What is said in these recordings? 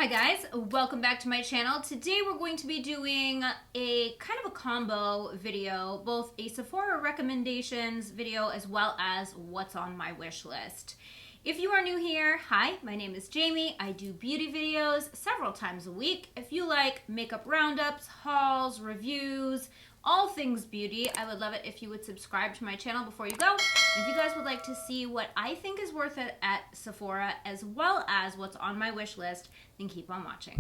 Hi guys, welcome back to my channel. Today we're going to be doing a kind of a combo video, both a Sephora recommendations video as well as what's on my wish list. If you are new here, hi, my name is Jamie. I do beauty videos several times a week. If you like makeup roundups, hauls, reviews, all things beauty, I would love it if you would subscribe to my channel before you go. If you guys would like to see what I think is worth it at Sephora as well as what's on my wish list, then keep on watching.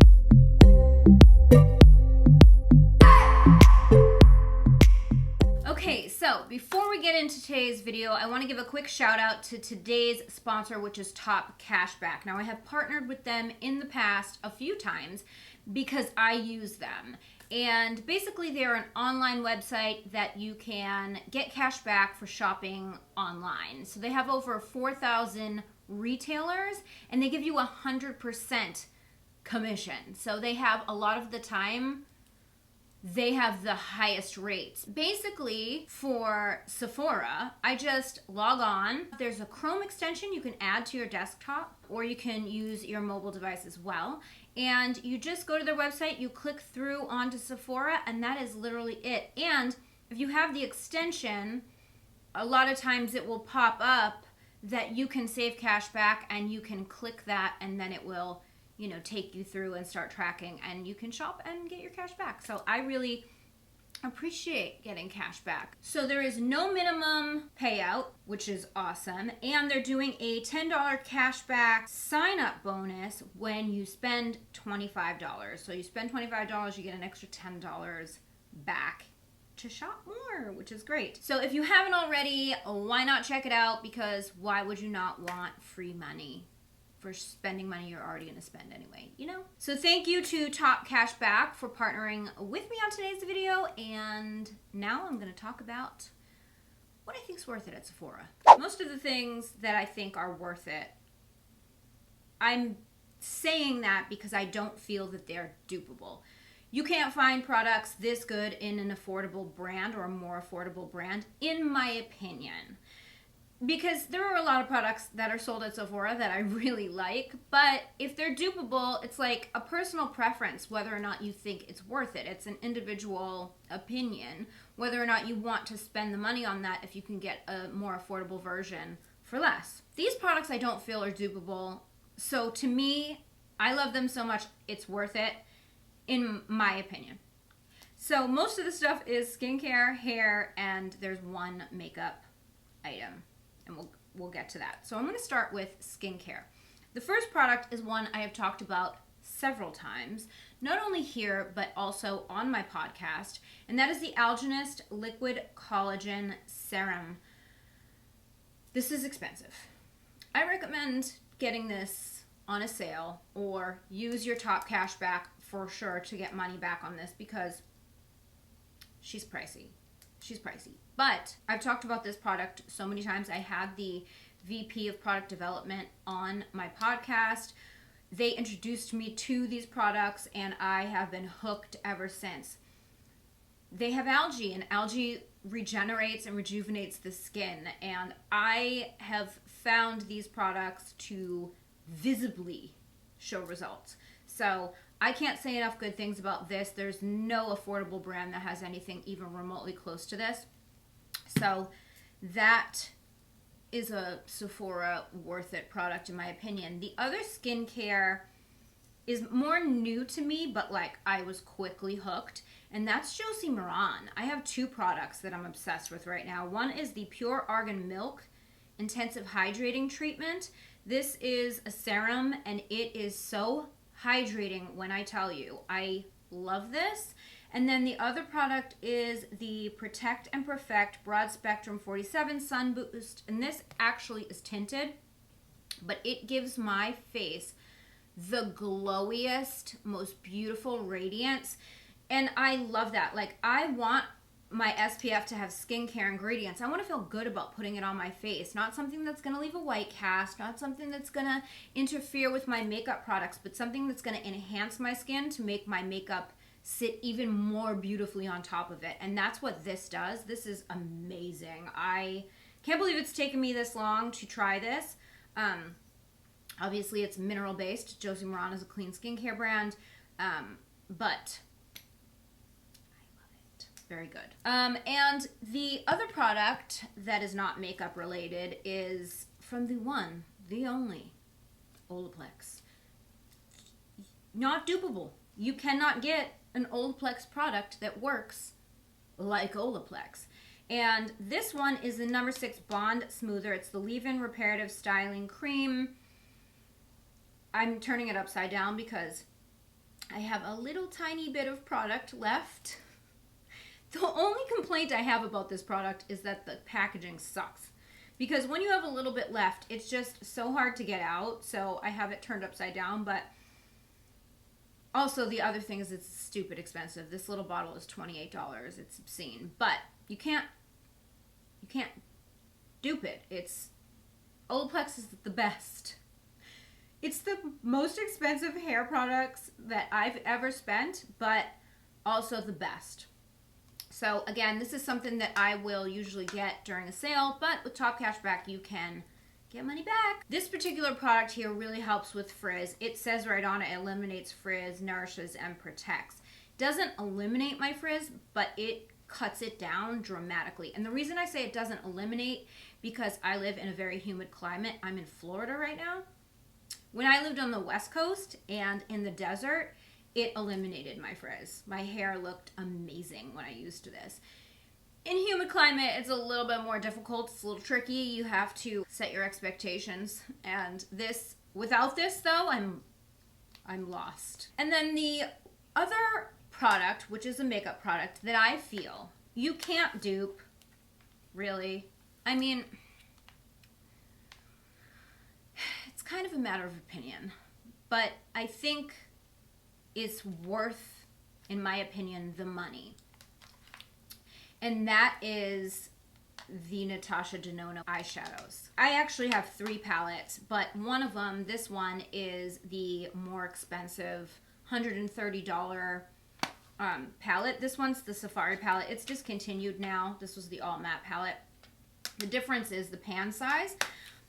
Okay, so before we get into today's video, I want to give a quick shout out to today's sponsor, which is Top Cashback. Now, I have partnered with them in the past a few times because I use them. And basically, they're an online website that you can get cash back for shopping online. So they have over 4,000 retailers, and they give you 100% commission. So they have, a lot of the time, they have the highest rates. Basically, for Sephora, I just log on. There's a Chrome extension you can add to your desktop, or you can use your mobile device as well. And you just go to their website, you click through onto Sephora, and that is literally it. And if you have the extension, a lot of times it will pop up that you can save cash back, and you can click that, and then it will, you know, take you through and start tracking, and you can shop and get your cash back. So I really appreciate getting cash back. So there is no minimum payout, which is awesome, and they're doing a $10 cashback sign-up bonus when you spend $25. So you spend $25, you get an extra $10 back to shop more, which is great. So if you haven't already, why not check it out? Because why would you not want free money for spending money you're already going to spend anyway, you know? So thank you to Top Cashback for partnering with me on today's video, and now I'm going to talk about what I think is worth it at Sephora. Most of the things that I think are worth it, I'm saying that because I don't feel that they're dupable. You can't find products this good in an affordable brand or a more affordable brand, in my opinion. Because there are a lot of products that are sold at Sephora that I really like, but if they're dupable, it's like a personal preference whether or not you think it's worth it. It's an individual opinion whether or not you want to spend the money on that if you can get a more affordable version for less. These products I don't feel are dupable, so to me, I love them so much, it's worth it, in my opinion. So most of the stuff is skincare, hair, and there's one makeup item. And we'll get to that. So I'm going to start with skincare. The first product is one I have talked about several times, not only here, but also on my podcast, and that is the Algenist Liquid Collagen Serum. This is expensive. I recommend getting this on a sale or use your Top Cashback for sure to get money back on this because she's pricey. She's pricey. But I've talked about this product so many times. I had the VP of product development on my podcast. They introduced me to these products, and I have been hooked ever since. They have algae, and algae regenerates and rejuvenates the skin. And I have found these products to visibly show results. So I can't say enough good things about this. There's no affordable brand that has anything even remotely close to this. So that is a Sephora worth it product in my opinion. The other skincare is more new to me, but like I was quickly hooked, and that's Josie Maran. I have two products that I'm obsessed with right now. One is the Pure Argan Milk Intensive Hydrating Treatment. This is a serum, and it is so hydrating when I tell you. I love this. And then the other product is the Protect and Perfect Broad Spectrum 47 Sun Boost. And this actually is tinted, but it gives my face the glowiest, most beautiful radiance. And I love that. Like, I want my SPF to have skincare ingredients. I want to feel good about putting it on my face. Not something that's going to leave a white cast, not something that's going to interfere with my makeup products, but something that's going to enhance my skin to make my makeup sit even more beautifully on top of it. And that's what this does. This is amazing. I can't believe it's taken me this long to try this. Obviously, it's mineral based. Josie Moran is a clean skincare brand, but I love it. Very good. And the other product that is not makeup related is from the one, the only, Olaplex. Not dupable. You cannot get an Olaplex product that works like Olaplex. And this one is the number 6 Bond Smoother. It's the leave-in reparative styling cream. I'm turning it upside down because I have a little tiny bit of product left. The only complaint I have about this product is that the packaging sucks. Because when you have a little bit left, it's just so hard to get out. So I have it turned upside down. But also the other thing is it's stupid expensive. This little bottle is $28. It's obscene. But you can't dupe it. Olaplex is the best. It's the most expensive hair products that I've ever spent, but also the best. So again, this is something that I will usually get during a sale, but with Top Cashback, you can get money back. This particular product here really helps with frizz. It says right on it, it eliminates frizz, nourishes, and protects. Doesn't eliminate my frizz, but it cuts it down dramatically. And the reason I say it doesn't eliminate, because I live in a very humid climate. I'm in Florida right now. When I lived on the West Coast and in the desert, it eliminated my frizz. My hair looked amazing when I used this. In humid climate, it's a little bit more difficult. It's a little tricky. You have to set your expectations. And without this though, I'm lost. And then the other product, which is a makeup product that I feel you can't dupe, really. I mean, it's kind of a matter of opinion, but I think it's worth, in my opinion, the money. And that is the Natasha Denona eyeshadows. I actually have 3 palettes, but one of them, this one, is the more expensive $130 palette. This one's the Safari palette. It's discontinued now. This was the all matte palette. The difference is the pan size,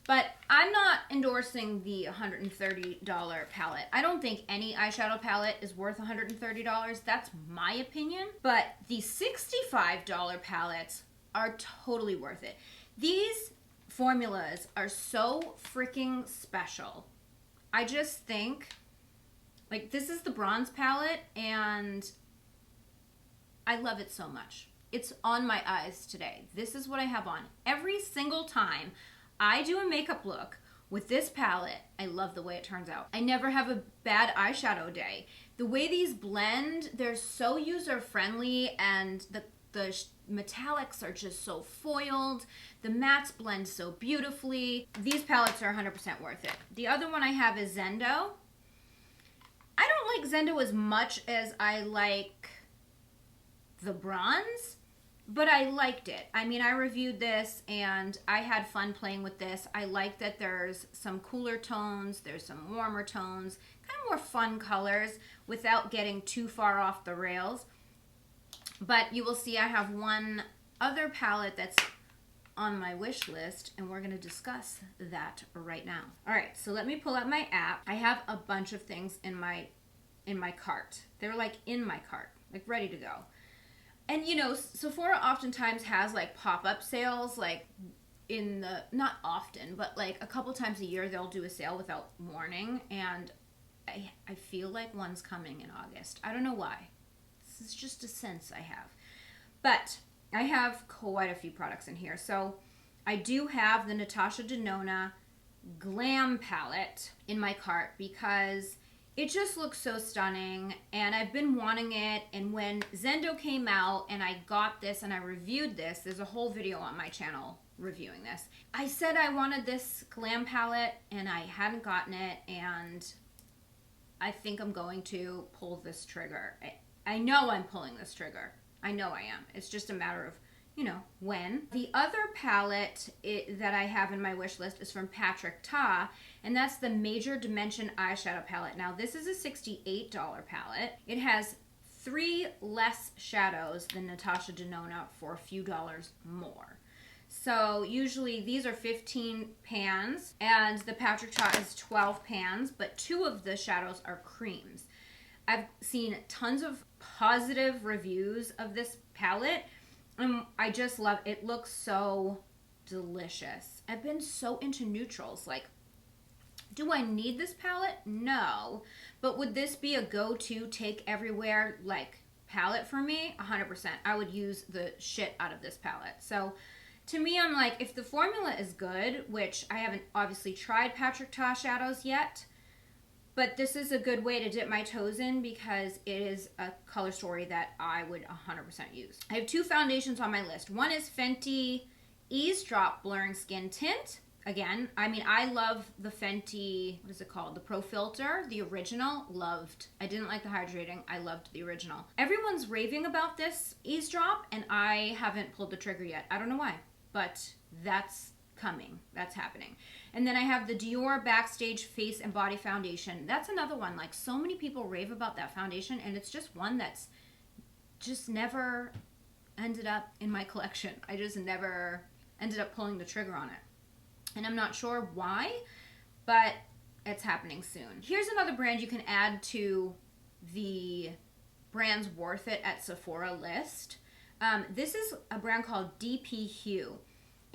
but I'm not endorsing the $130 palette. I don't think any eyeshadow palette is worth $130. That's my opinion. But the $65 palettes are totally worth it. These formulas are so freaking special. I just think, like, this is the bronze palette, and I love it so much. It's on my eyes today. This is what I have on. Every single time I do a makeup look with this palette, I love the way it turns out. I never have a bad eyeshadow day. The way these blend, they're so user-friendly, and the metallics are just so foiled. The mattes blend so beautifully. These palettes are 100% worth it. The other one I have is Zendo. I don't like Zendo as much as I like the bronze, but I liked it. I mean, I reviewed this and I had fun playing with this. I like that there's some cooler tones, there's some warmer tones, kind of more fun colors without getting too far off the rails. But you will see I have one other palette that's on my wish list, and we're going to discuss that right now. All right, so let me pull out my app. I have a bunch of things in my cart. They're like in my cart, like ready to go. And you know, Sephora oftentimes has like pop-up sales, like not often, but like a couple times a year they'll do a sale without warning, and I feel like one's coming in August. I don't know why. This is just a sense I have. But I have quite a few products in here. So I do have the Natasha Denona GLAM palette in my cart because it just looks so stunning, and I've been wanting it. And when Zendo came out and I got this and I reviewed this, there's a whole video on my channel reviewing this. I said I wanted this GLAM palette and I hadn't gotten it, and I think I'm going to pull this trigger. I know I'm pulling this trigger. I know I am. It's just a matter of, you know, when. The other palette that I have in my wish list is from Patrick Ta, and that's the Major Dimension eyeshadow palette. Now, this is a $68 palette. It has 3 less shadows than Natasha Denona for a few dollars more. So usually these are 15 pans and the Patrick Ta is 12 pans, but 2 of the shadows are creams. I've seen tons of positive reviews of this palette and I just love it. It looks so delicious. I've been so into neutrals. Like, do I need this palette? No. But would this be a go-to take everywhere like palette for me? 100%. I would use the shit out of this palette. So to me, I'm like, if the formula is good, which I haven't obviously tried Patrick Ta shadows yet, but this is a good way to dip my toes in because it is a color story that I would 100% use. I have 2 foundations on my list. One is Fenty Eavesdrop Blurring Skin Tint. Again, I mean, I love the Fenty, what is it called? The Pro Filter, the original, loved. I didn't like the hydrating, I loved the original. Everyone's raving about this Eavesdrop and I haven't pulled the trigger yet. I don't know why, but that's coming, that's happening. And then I have the Dior Backstage Face and Body Foundation. That's another one, like so many people rave about that foundation and it's just one that's just never ended up in my collection. I just never ended up pulling the trigger on it. And I'm not sure why, but it's happening soon. Here's another brand you can add to the brands worth it at Sephora list. This is a brand called DP Hue.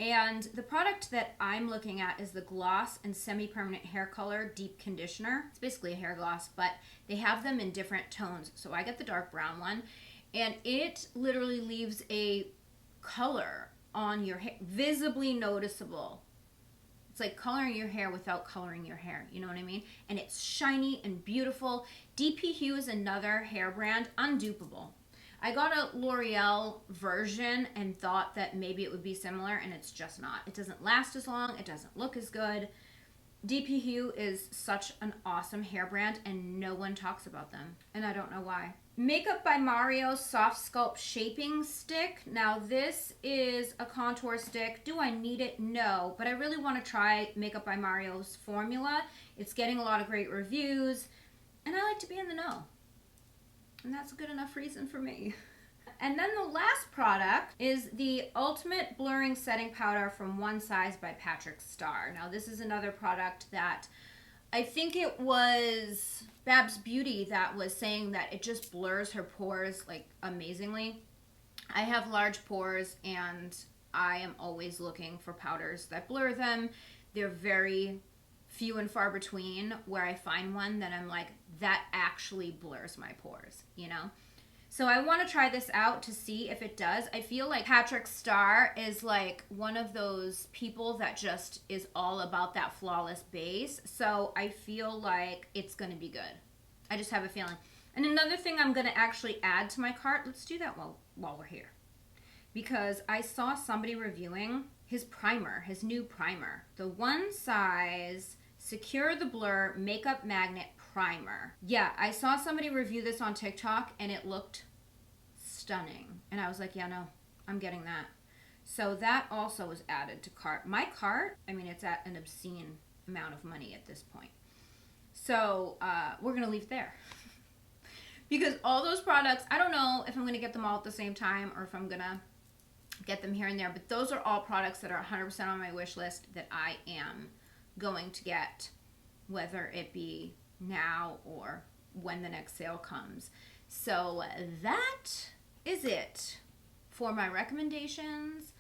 And the product that I'm looking at is the Gloss and Semi-Permanent Hair Color Deep Conditioner. It's basically a hair gloss, but they have them in different tones. So I get the dark brown one, and it literally leaves a color on your hair, visibly noticeable. It's like coloring your hair without coloring your hair. You know what I mean? And it's shiny and beautiful. DP Hue is another hair brand, undupable. I got a L'Oreal version and thought that maybe it would be similar, and it's just not. It doesn't last as long. It doesn't look as good. DP Hue is such an awesome hair brand, and no one talks about them, and I don't know why. Makeup by Mario Soft Sculpt Shaping Stick. Now this is a contour stick. Do I need it? No, but I really want to try Makeup by Mario's formula. It's getting a lot of great reviews, and I like to be in the know. And that's a good enough reason for me. And then the last product is the Ultimate Blurring Setting Powder from One Size by Patrick Starr. Now this is another product that I think it was Babs Beauty that was saying that it just blurs her pores like amazingly. I have large pores and I am always looking for powders that blur them. They're very few and far between where I find one that I'm like, that actually blurs my pores, you know? So I want to try this out to see if it does. I feel like Patrick Starr is like one of those people that just is all about that flawless base. So I feel like it's going to be good. I just have a feeling. And another thing I'm going to actually add to my cart, let's do that while we're here. Because I saw somebody reviewing his primer, his new primer. The One Size Secure the Blur Makeup Magnet Primer. Yeah, I saw somebody review this on TikTok and it looked stunning. And I was like, yeah, no, I'm getting that. So that also was added to cart. My cart, I mean, it's at an obscene amount of money at this point. So we're going to leave it there. Because all those products, I don't know if I'm going to get them all at the same time or if I'm going to get them here and there. But those are all products that are 100% on my wish list that I am going to get, whether it be now or when the next sale comes. So that is it for my recommendations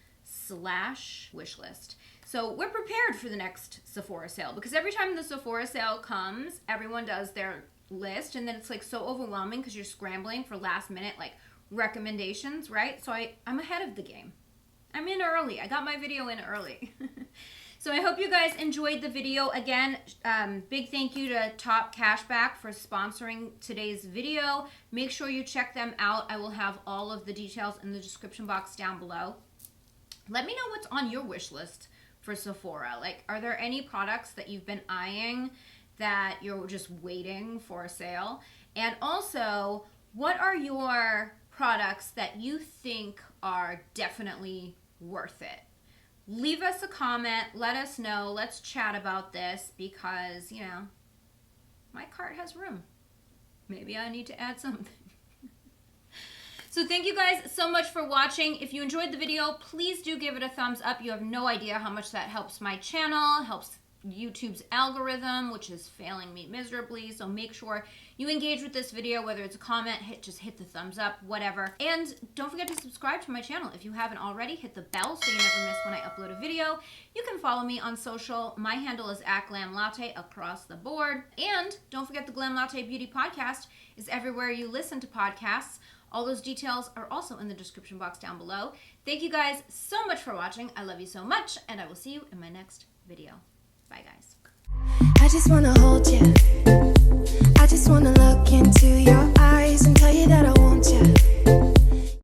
/ wish list. So we're prepared for the next Sephora sale because every time the Sephora sale comes, everyone does their list and then it's like so overwhelming because you're scrambling for last minute like recommendations, right? So I'm ahead of the game. I'm in early. I got my video in early. So I hope you guys enjoyed the video. Again, big thank you to Top Cashback for sponsoring today's video. Make sure you check them out. I will have all of the details in the description box down below. Let me know what's on your wish list for Sephora. Like, are there any products that you've been eyeing that you're just waiting for a sale? And also, what are your products that you think are definitely worth it? Leave us a comment. Let us know. Let's chat about this because, you know, my cart has room. Maybe I need to add something. So thank you guys so much for watching. If you enjoyed the video, please do give it a thumbs up. You have no idea how much that helps my channel, helps YouTube's algorithm, which is failing me miserably. So make sure you engage with this video, whether it's a comment, just hit the thumbs up, whatever. And don't forget to subscribe to my channel. If you haven't already, hit the bell so you never miss when I upload a video. You can follow me on social. My handle is @GLAMLATTE across the board. And don't forget the Glam Latte Beauty Podcast is everywhere you listen to podcasts. All those details are also in the description box down below. Thank you guys so much for watching. I love you so much, and I will see you in my next video. Bye, guys. I just wanna hold you.